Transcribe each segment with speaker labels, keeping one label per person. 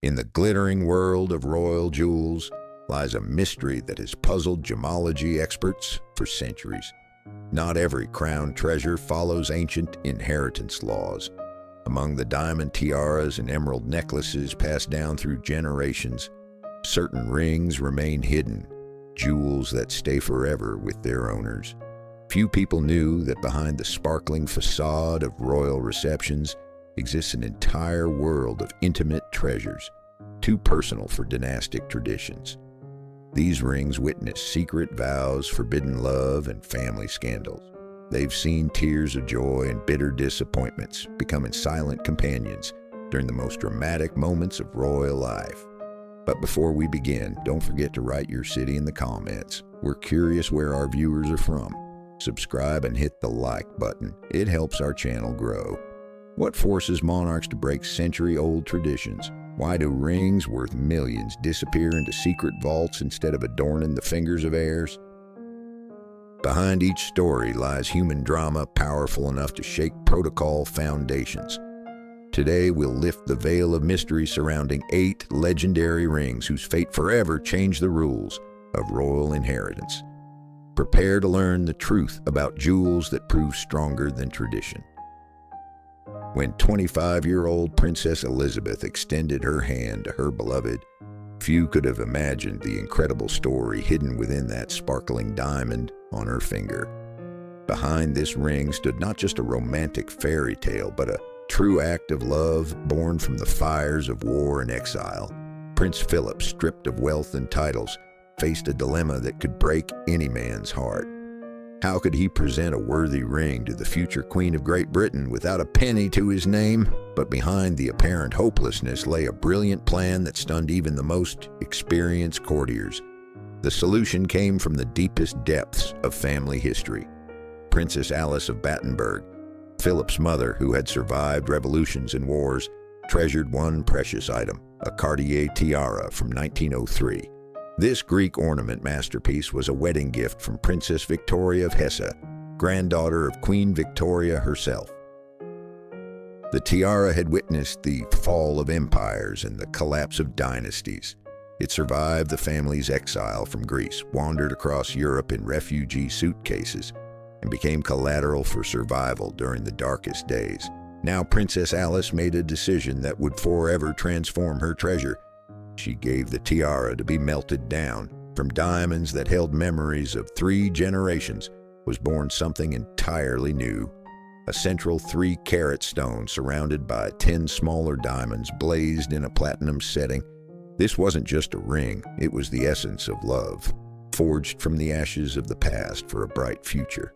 Speaker 1: In the glittering world of royal jewels lies a mystery that has puzzled gemology experts for centuries. Not every crown treasure follows ancient inheritance laws. Among the diamond tiaras and emerald necklaces passed down through generations, certain rings remain hidden, jewels that stay forever with their owners. Few people knew that behind the sparkling facade of royal receptions exists an entire world of intimate treasures, too personal for dynastic traditions. These rings witness secret vows, forbidden love, and family scandals. They've seen tears of joy and bitter disappointments, becoming silent companions during the most dramatic moments of royal life. But before we begin, don't forget to write your city in the comments. We're curious where our viewers are from. Subscribe and hit the like button. It helps our channel grow. What forces monarchs to break century-old traditions? Why do rings worth millions disappear into secret vaults instead of adorning the fingers of heirs? Behind each story lies human drama powerful enough to shake protocol foundations. Today, we'll lift the veil of mystery surrounding 8 legendary rings whose fate forever changed the rules of royal inheritance. Prepare to learn the truth about jewels that prove stronger than tradition. When 25-year-old Princess Elizabeth extended her hand to her beloved, few could have imagined the incredible story hidden within that sparkling diamond on her finger. Behind this ring stood not just a romantic fairy tale, but a true act of love born from the fires of war and exile. Prince Philip, stripped of wealth and titles, faced a dilemma that could break any man's heart. How could he present a worthy ring to the future Queen of Great Britain without a penny to his name? But behind the apparent hopelessness lay a brilliant plan that stunned even the most experienced courtiers. The solution came from the deepest depths of family history. Princess Alice of Battenberg, Philip's mother, who had survived revolutions and wars, treasured one precious item, a Cartier tiara from 1903. This Greek ornament masterpiece was a wedding gift from Princess Victoria of Hesse, granddaughter of Queen Victoria herself. The tiara had witnessed the fall of empires and the collapse of dynasties. It survived the family's exile from Greece, wandered across Europe in refugee suitcases, and became collateral for survival during the darkest days. Now Princess Alice made a decision that would forever transform her treasure. She gave the tiara to be melted down. From diamonds that held memories of 3 generations was born something entirely new. A central 3-carat stone surrounded by 10 smaller diamonds blazed in a platinum setting. This wasn't just a ring, it was the essence of love, forged from the ashes of the past for a bright future.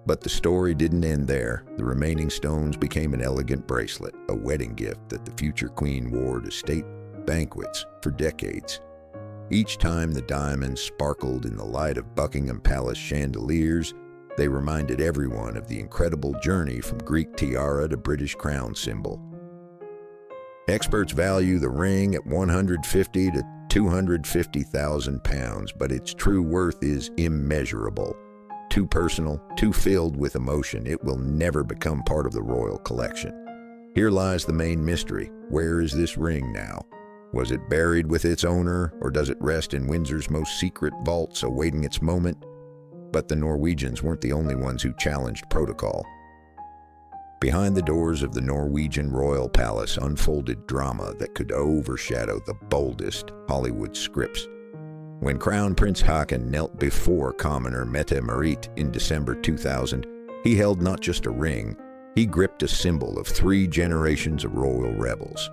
Speaker 1: But the story didn't end there. The remaining stones became an elegant bracelet, a wedding gift that the future queen wore to state banquets for decades. Each time the diamonds sparkled in the light of Buckingham Palace chandeliers, they reminded everyone of the incredible journey from Greek tiara to British crown symbol. Experts value the ring at £150,000 to £250,000, but its true worth is immeasurable. Too personal, too filled with emotion, it will never become part of the royal collection. Here lies the main mystery. Where is this ring now? Was it buried with its owner, or does it rest in Windsor's most secret vaults awaiting its moment? But the Norwegians weren't the only ones who challenged protocol. Behind the doors of the Norwegian royal palace unfolded drama that could overshadow the boldest Hollywood scripts. When Crown Prince Haakon knelt before commoner Mette Marit in December 2000, he held not just a ring, he gripped a symbol of 3 generations of royal rebels.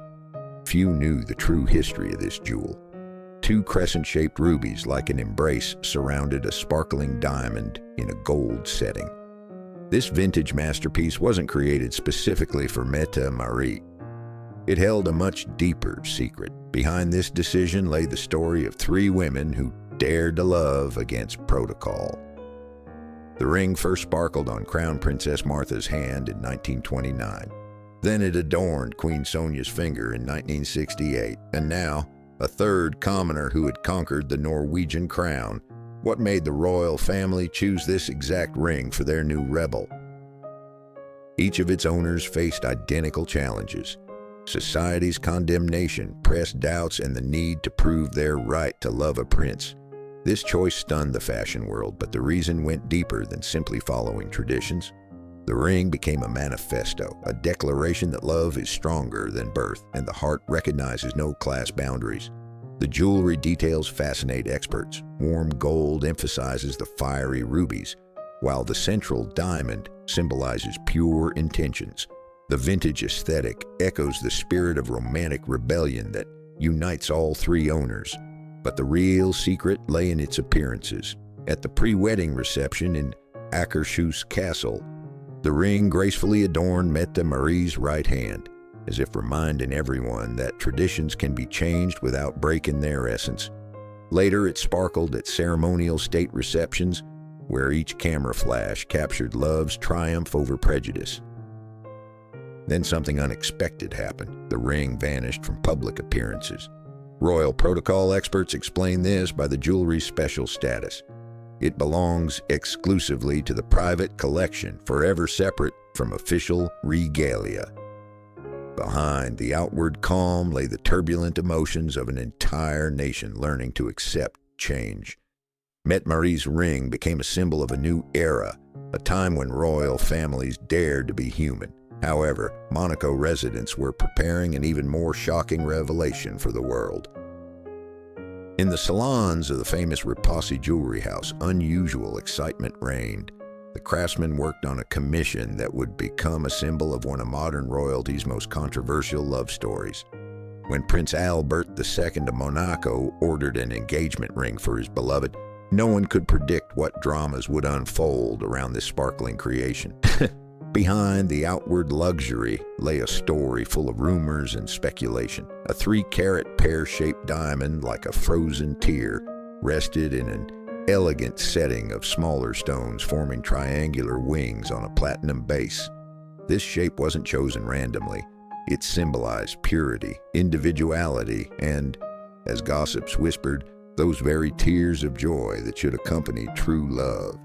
Speaker 1: Few knew the true history of this jewel. 2 crescent-shaped rubies like an embrace surrounded a sparkling diamond in a gold setting. This vintage masterpiece wasn't created specifically for Mette Marit. It held a much deeper secret. Behind this decision lay the story of 3 women who dared to love against protocol. The ring first sparkled on Crown Princess Martha's hand in 1929. Then it adorned Queen Sonia's finger in 1968, and now, a 3rd commoner who had conquered the Norwegian crown. What made the royal family choose this exact ring for their new rebel? Each of its owners faced identical challenges. Society's condemnation, pressed doubts, and the need to prove their right to love a prince. This choice stunned the fashion world, but the reason went deeper than simply following traditions. The ring became a manifesto, a declaration that love is stronger than birth, and the heart recognizes no class boundaries. The jewelry details fascinate experts. Warm gold emphasizes the fiery rubies, while the central diamond symbolizes pure intentions. The vintage aesthetic echoes the spirit of romantic rebellion that unites all three owners. But the real secret lay in its appearances. At the pre-wedding reception in Akershus Castle, the ring gracefully adorned Mette Marie's right hand, as if reminding everyone that traditions can be changed without breaking their essence. Later, it sparkled at ceremonial state receptions, where each camera flash captured love's triumph over prejudice. Then something unexpected happened. The ring vanished from public appearances. Royal protocol experts explain this by the jewelry's special status. It belongs exclusively to the private collection, forever separate from official regalia. Behind the outward calm lay the turbulent emotions of an entire nation learning to accept change. Mette Marie's ring became a symbol of a new era, a time when royal families dared to be human. However, Monaco residents were preparing an even more shocking revelation for the world. In the salons of the famous Repassi jewelry house, unusual excitement reigned. The craftsmen worked on a commission that would become a symbol of one of modern royalty's most controversial love stories. When Prince Albert II of Monaco ordered an engagement ring for his beloved, no one could predict what dramas would unfold around this sparkling creation. Behind the outward luxury lay a story full of rumors and speculation. A 3-carat pear-shaped diamond, like a frozen tear, rested in an elegant setting of smaller stones forming triangular wings on a platinum base. This shape wasn't chosen randomly. It symbolized purity, individuality, and, as gossips whispered, those very tears of joy that should accompany true love.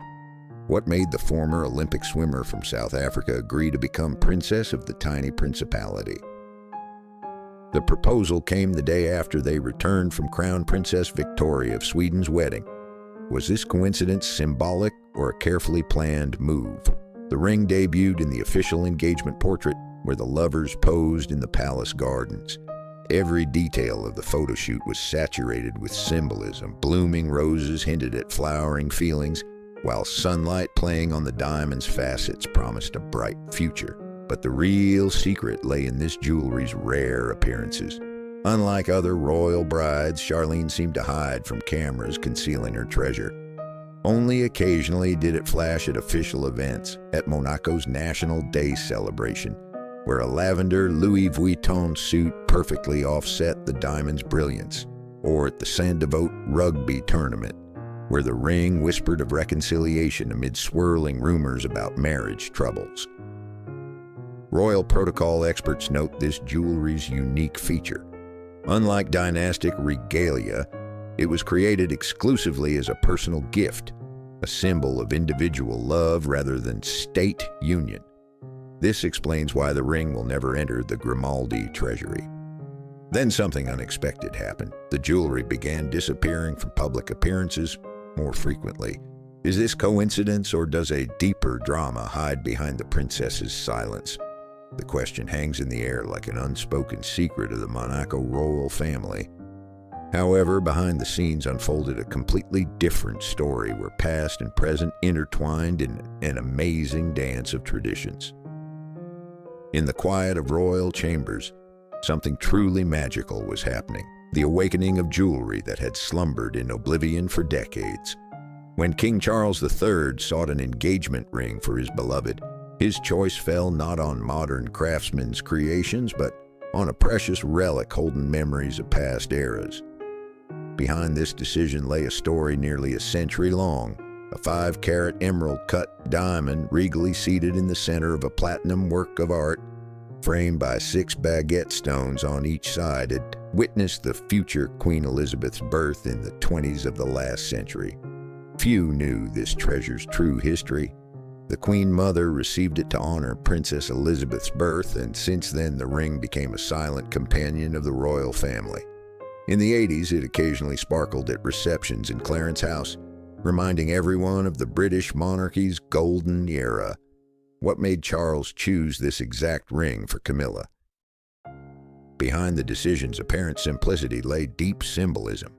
Speaker 1: What made the former Olympic swimmer from South Africa agree to become princess of the tiny principality? The proposal came the day after they returned from Crown Princess Victoria of Sweden's wedding. Was this coincidence symbolic or a carefully planned move? The ring debuted in the official engagement portrait, where the lovers posed in the palace gardens. Every detail of the photo shoot was saturated with symbolism. Blooming roses hinted at flowering feelings, while sunlight playing on the diamond's facets promised a bright future. But the real secret lay in this jewelry's rare appearances. Unlike other royal brides, Charlene seemed to hide from cameras concealing her treasure. Only occasionally did it flash at official events, at Monaco's National Day celebration, where a lavender Louis Vuitton suit perfectly offset the diamond's brilliance, or at the Saint-Devote rugby tournament, where the ring whispered of reconciliation amid swirling rumors about marriage troubles. Royal protocol experts note this jewelry's unique feature. Unlike dynastic regalia, it was created exclusively as a personal gift, a symbol of individual love rather than state union. This explains why the ring will never enter the Grimaldi treasury. Then something unexpected happened. The jewelry began disappearing from public appearances more frequently. Is this coincidence, or does a deeper drama hide behind the princess's silence? The question hangs in the air like an unspoken secret of the Monaco royal family. However, behind the scenes unfolded a completely different story where past and present intertwined in an amazing dance of traditions. In the quiet of royal chambers, something truly magical was happening. The awakening of jewelry that had slumbered in oblivion for decades. When King Charles III sought an engagement ring for his beloved, his choice fell not on modern craftsmen's creations, but on a precious relic holding memories of past eras. Behind this decision lay a story nearly a century long. A 5-carat emerald-cut diamond regally seated in the center of a platinum work of art, framed by 6 baguette stones on each side, had witnessed the future Queen Elizabeth's birth in the 20s of the last century. Few knew this treasure's true history. The Queen Mother received it to honor Princess Elizabeth's birth, and since then the ring became a silent companion of the royal family. In the 80s, it occasionally sparkled at receptions in Clarence House, reminding everyone of the British monarchy's golden era. What made Charles choose this exact ring for Camilla? Behind the decision's apparent simplicity lay deep symbolism.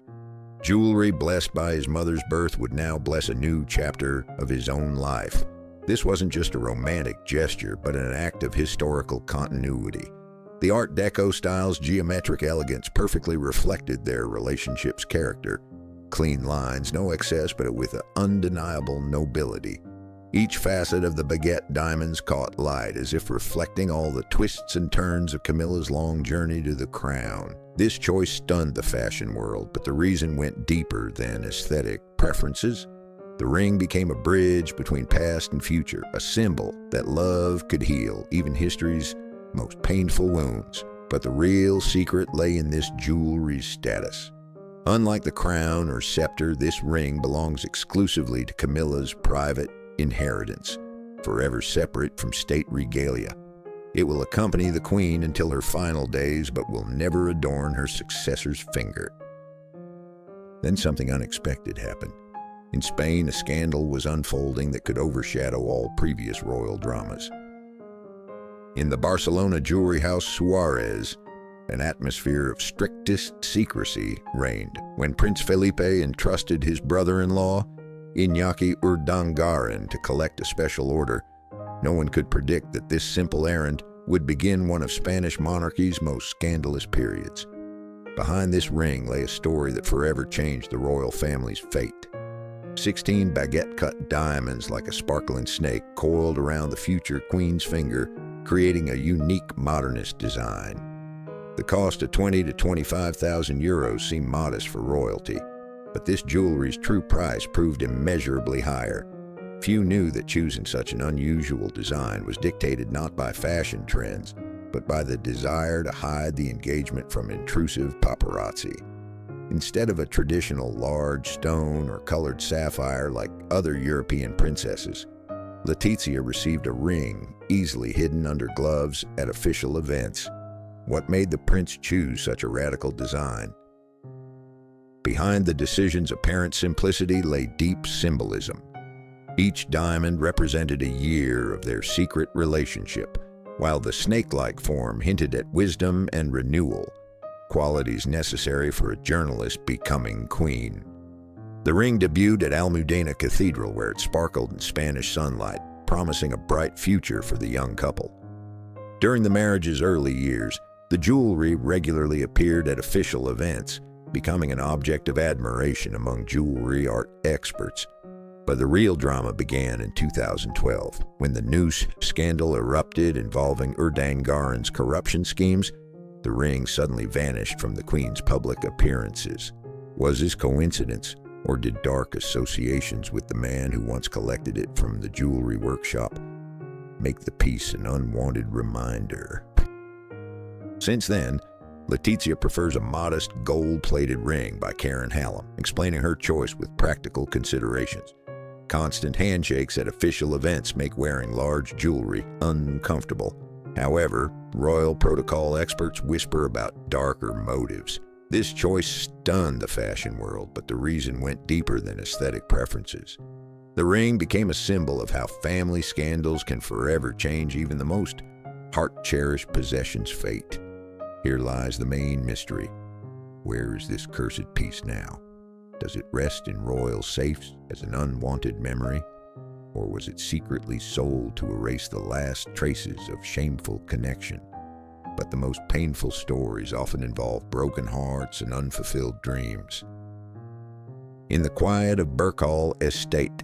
Speaker 1: Jewelry blessed by his mother's birth would now bless a new chapter of his own life. This wasn't just a romantic gesture, but an act of historical continuity. The Art Deco style's geometric elegance perfectly reflected their relationship's character. Clean lines, no excess, but with an undeniable nobility. Each facet of the baguette diamonds caught light, as if reflecting all the twists and turns of Camilla's long journey to the crown. This choice stunned the fashion world, but the reason went deeper than aesthetic preferences. The ring became a bridge between past and future, a symbol that love could heal even history's most painful wounds. But the real secret lay in this jewelry's status. Unlike the crown or scepter, this ring belongs exclusively to Camilla's private inheritance, forever separate from state regalia. It will accompany the Queen until her final days, but will never adorn her successor's finger. Then something unexpected happened. In Spain, a scandal was unfolding that could overshadow all previous royal dramas. In the Barcelona jewelry house Suarez, an atmosphere of strictest secrecy reigned when Prince Felipe entrusted his brother-in-law, Iñaki Urdangarin, to collect a special order. No one could predict that this simple errand would begin one of Spanish monarchy's most scandalous periods. Behind this ring lay a story that forever changed the royal family's fate. 16 baguette-cut diamonds like a sparkling snake coiled around the future queen's finger, creating a unique modernist design. The cost of 20 to 25,000 euros seemed modest for royalty, but this jewelry's true price proved immeasurably higher. Few knew that choosing such an unusual design was dictated not by fashion trends, but by the desire to hide the engagement from intrusive paparazzi. Instead of a traditional large stone or colored sapphire like other European princesses, Letizia received a ring easily hidden under gloves at official events. What made the prince choose such a radical design? Behind the decision's apparent simplicity lay deep symbolism. Each diamond represented a year of their secret relationship, while the snake-like form hinted at wisdom and renewal, qualities necessary for a journalist becoming queen. The ring debuted at Almudena Cathedral, where it sparkled in Spanish sunlight, promising a bright future for the young couple. During the marriage's early years, the jewelry regularly appeared at official events, becoming an object of admiration among jewelry art experts. But the real drama began in 2012, when the noose scandal erupted involving Urdangarin's corruption schemes. The ring suddenly vanished from the Queen's public appearances. Was this coincidence, or did dark associations with the man who once collected it from the jewelry workshop make the piece an unwanted reminder? Since then, Letizia prefers a modest gold-plated ring by Karen Hallam, explaining her choice with practical considerations. Constant handshakes at official events make wearing large jewelry uncomfortable. However, royal protocol experts whisper about darker motives. This choice stunned the fashion world, but the reason went deeper than aesthetic preferences. The ring became a symbol of how family scandals can forever change even the most heart-cherished possession's fate. Here lies the main mystery. Where is this cursed piece now? Does it rest in royal safes as an unwanted memory? Or was it secretly sold to erase the last traces of shameful connection? But the most painful stories often involve broken hearts and unfulfilled dreams. In the quiet of Birkhall Estate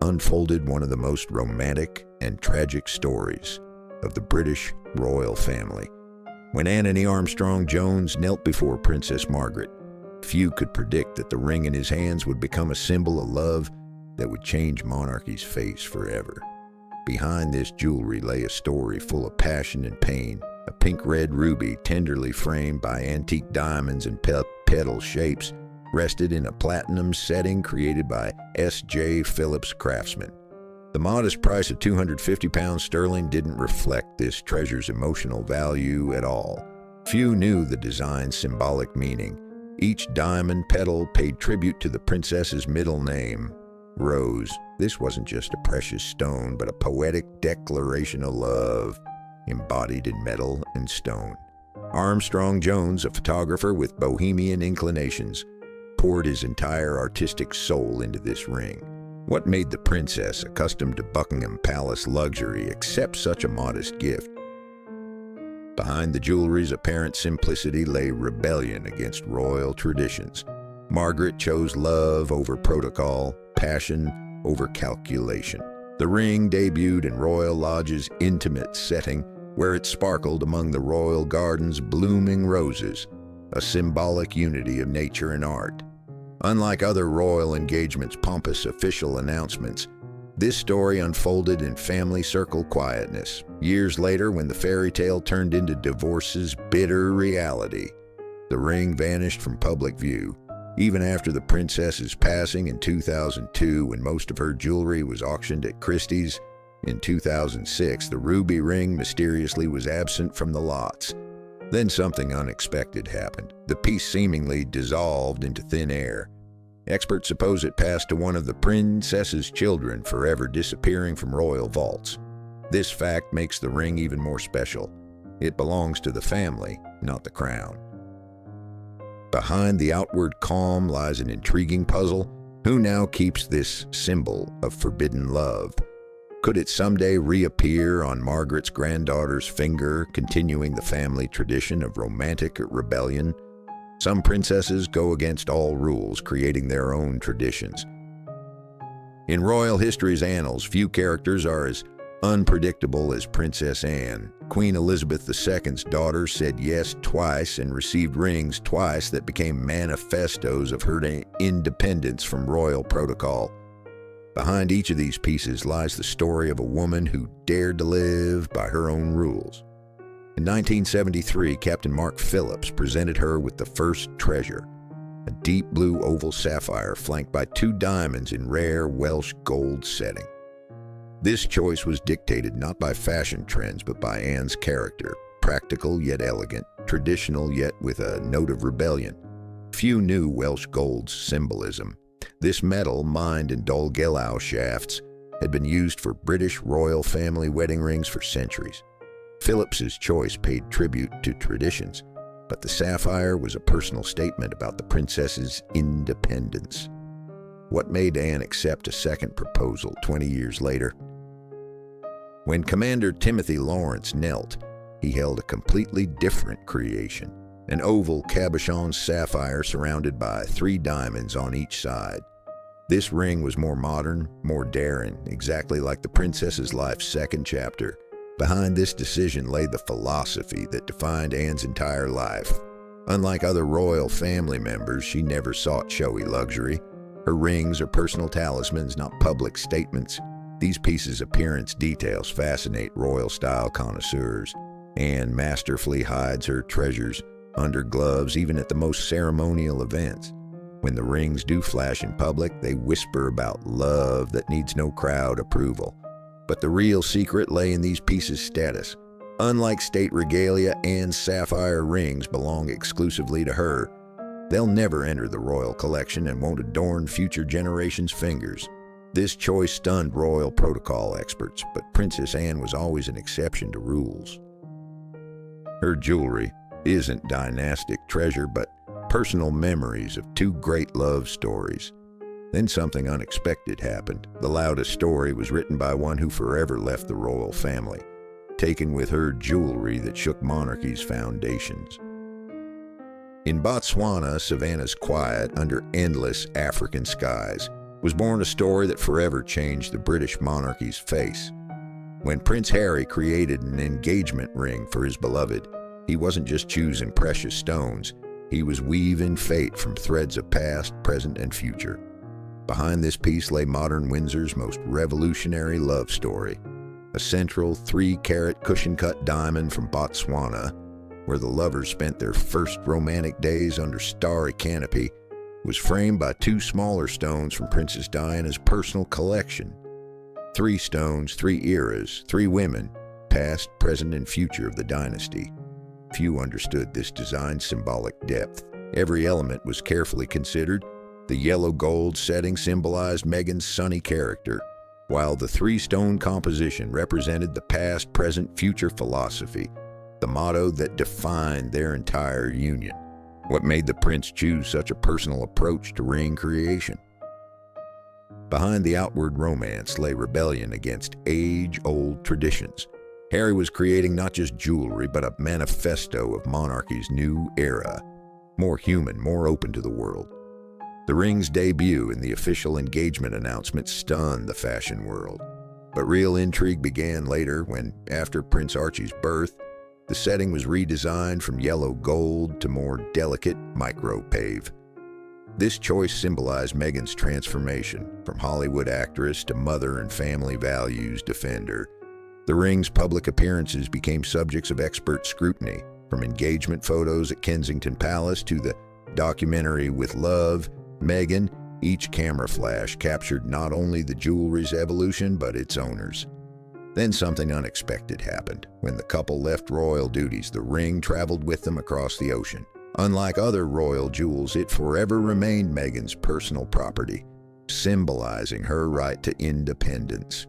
Speaker 1: unfolded one of the most romantic and tragic stories of the British royal family. When Anthony Armstrong Jones knelt before Princess Margaret, few could predict that the ring in his hands would become a symbol of love that would change monarchy's face forever. Behind this jewelry lay a story full of passion and pain. A pink-red ruby, tenderly framed by antique diamonds and petal shapes, rested in a platinum setting created by S.J. Phillips craftsman. The modest price of £250 sterling didn't reflect this treasure's emotional value at all. Few knew the design's symbolic meaning. Each diamond petal paid tribute to the princess's middle name, Rose. This wasn't just a precious stone, but a poetic declaration of love, embodied in metal and stone. Armstrong Jones, a photographer with bohemian inclinations, poured his entire artistic soul into this ring. What made the princess, accustomed to Buckingham Palace luxury, accept such a modest gift? Behind the jewelry's apparent simplicity lay rebellion against royal traditions. Margaret chose love over protocol, passion over calculation. The ring debuted in Royal Lodge's intimate setting, where it sparkled among the royal garden's blooming roses, a symbolic unity of nature and art. Unlike other royal engagements' pompous official announcements, this story unfolded in family circle quietness. Years later, when the fairy tale turned into divorce's bitter reality, the ring vanished from public view. Even after the princess's passing in 2002, when most of her jewelry was auctioned at Christie's, in 2006, the ruby ring mysteriously was absent from the lots. Then something unexpected happened. The piece seemingly dissolved into thin air. Experts suppose it passed to one of the princess's children, forever disappearing from royal vaults. This fact makes the ring even more special. It belongs to the family, not the crown. Behind the outward calm lies an intriguing puzzle. Who now keeps this symbol of forbidden love? Could it someday reappear on Margaret's granddaughter's finger, continuing the family tradition of romantic rebellion? Some princesses go against all rules, creating their own traditions. In royal history's annals, few characters are as unpredictable as Princess Anne. Queen Elizabeth II's daughter said yes twice and received rings twice that became manifestos of her independence from royal protocol. Behind each of these pieces lies the story of a woman who dared to live by her own rules. In 1973, Captain Mark Phillips presented her with the first treasure, a deep blue oval sapphire flanked by 2 diamonds in rare Welsh gold setting. This choice was dictated not by fashion trends, but by Anne's character, practical yet elegant, traditional yet with a note of rebellion. Few knew Welsh gold's symbolism. This metal, mined in Dolgellau shafts, had been used for British royal family wedding rings for centuries. Phillips's choice paid tribute to traditions, but the sapphire was a personal statement about the princess's independence. What made Anne accept a second proposal 20 years later? When Commander Timothy Lawrence knelt, he held a completely different creation, an oval cabochon sapphire surrounded by 3 diamonds on each side. This ring was more modern, more daring, exactly like the princess's life's second chapter. Behind this decision lay the philosophy that defined Anne's entire life. Unlike other royal family members, she never sought showy luxury. Her rings are personal talismans, not public statements. These pieces' appearance details fascinate royal-style connoisseurs. Anne masterfully hides her treasures under gloves, even at the most ceremonial events. When the rings do flash in public, they whisper about love that needs no crowd approval. But the real secret lay in these pieces' status. Unlike state regalia, Anne's sapphire rings belong exclusively to her. They'll never enter the royal collection and won't adorn future generations' fingers. This choice stunned royal protocol experts, but Princess Anne was always an exception to rules. Her jewelry isn't dynastic treasure, but personal memories of 2 great love stories. Then something unexpected happened. The loudest story was written by one who forever left the royal family, taken with her jewelry that shook monarchy's foundations. In Botswana, Savannah's quiet, under endless African skies, was born a story that forever changed the British monarchy's face. When Prince Harry created an engagement ring for his beloved, he wasn't just choosing precious stones, he was weaving fate from threads of past, present, and future. Behind this piece lay modern Windsor's most revolutionary love story, a central 3-carat cushion-cut diamond from Botswana, where the lovers spent their first romantic days under starry canopy, was framed by 2 smaller stones from Princess Diana's personal collection. 3 stones, 3 eras, 3 women, past, present, and future of the dynasty. Few understood this design's symbolic depth. Every element was carefully considered. The yellow gold setting symbolized Meghan's sunny character, while the 3-stone composition represented the past, present, future philosophy, the motto that defined their entire union. What made the prince choose such a personal approach to ring creation? Behind the outward romance lay rebellion against age-old traditions. Heir was creating not just jewelry, but a manifesto of monarchy's new era, more human, more open to the world. The ring's debut and the official engagement announcement stunned the fashion world. But real intrigue began later when, after Prince Archie's birth, the setting was redesigned from yellow gold to more delicate micropave. This choice symbolized Meghan's transformation, from Hollywood actress to mother and family values defender. The ring's public appearances became subjects of expert scrutiny, from engagement photos at Kensington Palace to the documentary With Love, Meghan. Each camera flash captured not only the jewelry's evolution, but its owners. Then something unexpected happened. When the couple left royal duties, the ring traveled with them across the ocean. Unlike other royal jewels, it forever remained Meghan's personal property, symbolizing her right to independence.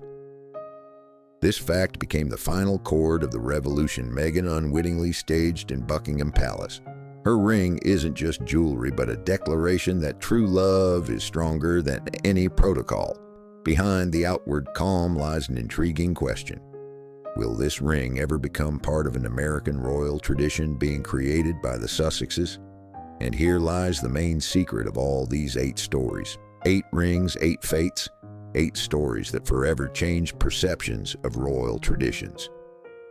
Speaker 1: This fact became the final chord of the revolution Meghan unwittingly staged in Buckingham Palace. Her ring isn't just jewelry, but a declaration that true love is stronger than any protocol. Behind the outward calm lies an intriguing question. Will this ring ever become part of an American royal tradition being created by the Sussexes? And here lies the main secret of all these 8 stories. 8 rings, 8 fates, 8 stories that forever change perceptions of royal traditions.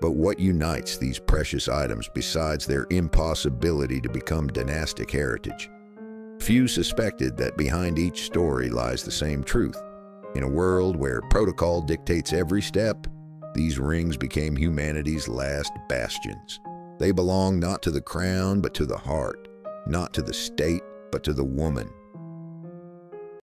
Speaker 1: But what unites these precious items besides their impossibility to become dynastic heritage? Few suspected that behind each story lies the same truth. In a world where protocol dictates every step, these rings became humanity's last bastions. They belong not to the crown, but to the heart, not to the state, but to the woman,